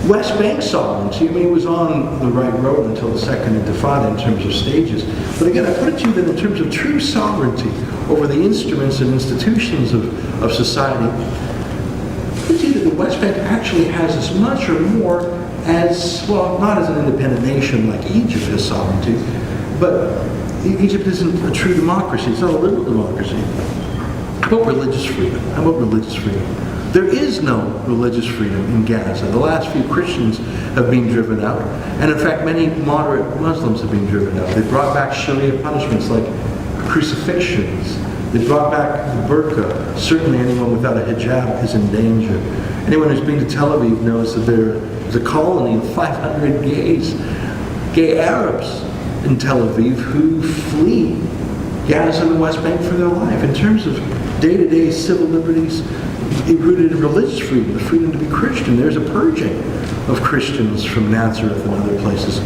West Bank sovereignty, I mean, it was on the right road until the Second Intifada in terms of stages. But again, I put it to you that in terms of true sovereignty over the instruments and institutions of society, I put to you that the West Bank actually has as much or more as, well, not as an independent nation like Egypt has sovereignty, but Egypt isn't a true democracy. It's not a liberal democracy. How about religious freedom? How about religious freedom? There is no religious freedom in Gaza. The last few Christians have been driven out, and in fact many moderate Muslims have been driven out. They brought back Sharia punishments like crucifixions. They brought back the burqa. Certainly anyone without a hijab is in danger. Anyone who's been to Tel Aviv knows that there's a colony of 500 gay Arabs in Tel Aviv who flee Gaza and the West Bank for their life. In terms of day-to-day civil liberties, rooted in religious freedom, the freedom to be Christian. There's a purging of Christians from Nazareth and other places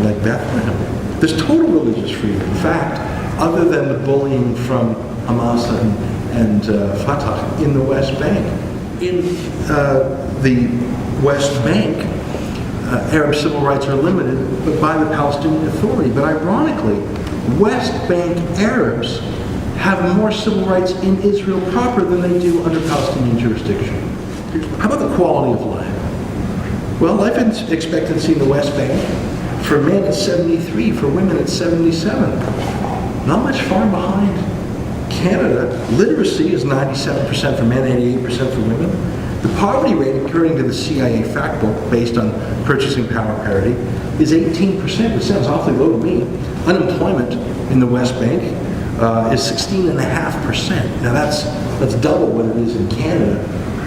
like Bethlehem. There's total religious freedom. In fact, other than the bullying from Hamas and Fatah in the West Bank. In the West Bank, Arab civil rights are limited by the Palestinian Authority. But ironically, West Bank Arabs have more civil rights in Israel proper than they do under Palestinian jurisdiction. How about the quality of life? Well, life expectancy in the West Bank, for men it's 73, for women it's 77. Not much far behind Canada. Literacy is 97% for men, 88% for women. The poverty rate, according to the CIA fact book, based on purchasing power parity, is 18%. It sounds awfully low to me. Unemployment in the West Bank is 16.5%. Now that's double what it is in Canada.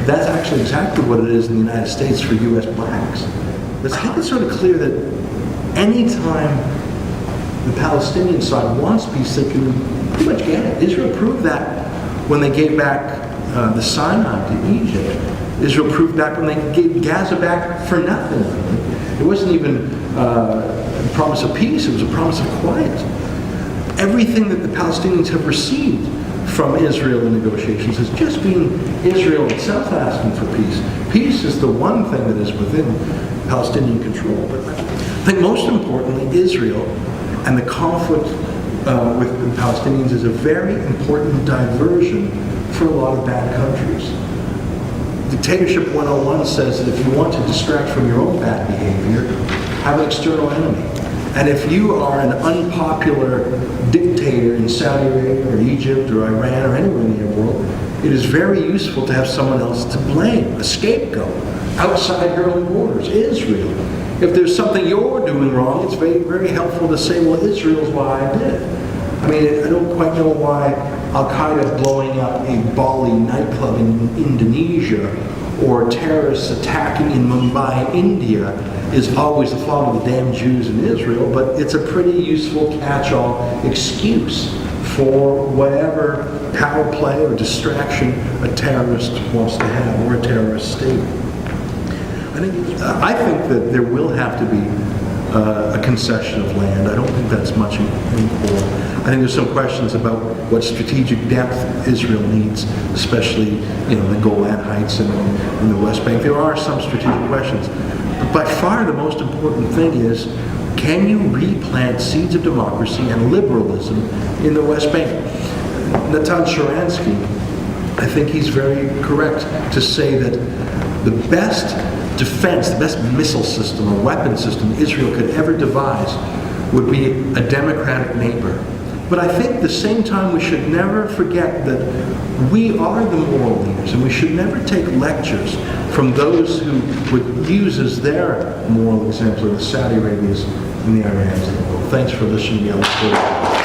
That's actually exactly what it is in the United States for U.S. blacks. But I think it's sort of clear that any time the Palestinian side wants peace, they can pretty much get it. Israel proved that when they gave back the Sinai to Egypt. Israel proved back when they gave Gaza back for nothing. It wasn't even a promise of peace, it was a promise of quiet. Everything that the Palestinians have received from Israel in negotiations has just been Israel itself asking for peace. Peace is the one thing that is within Palestinian control. But I think most importantly, Israel and the conflict with the Palestinians is a very important diversion for a lot of bad countries. Dictatorship 101 says that if you want to distract from your own bad behavior, have an external enemy. And if you are an unpopular dictator in Saudi Arabia or Egypt or Iran or anywhere in the Arab world, it is very useful to have someone else to blame, a scapegoat, outside your own borders, Israel. If there's something you're doing wrong, it's very, very helpful to say, well, Israel's why I did it. I mean, I don't quite know why Al-Qaeda blowing up a Bali nightclub in Indonesia or terrorists attacking in Mumbai, India, is always the fault of the damn Jews in Israel, but it's a pretty useful catch-all excuse for whatever power play or distraction a terrorist wants to have, or a terrorist state. I think that there will have to be a concession of land. I don't think that's much in core. I think there's some questions about what strategic depth Israel needs, especially the Golan Heights and in the West Bank. There are some strategic questions. But by far the most important thing is, can you replant seeds of democracy and liberalism in the West Bank? Natan Sharansky, I think he's very correct to say that the best defense, the best missile system or weapon system Israel could ever devise would be a democratic neighbor. But I think at the same time we should never forget that we are the moral leaders, and we should never take lectures from those who would use as their moral exemplar the Saudi Arabias and the Irans of the world. Thanks for listening. I look forward to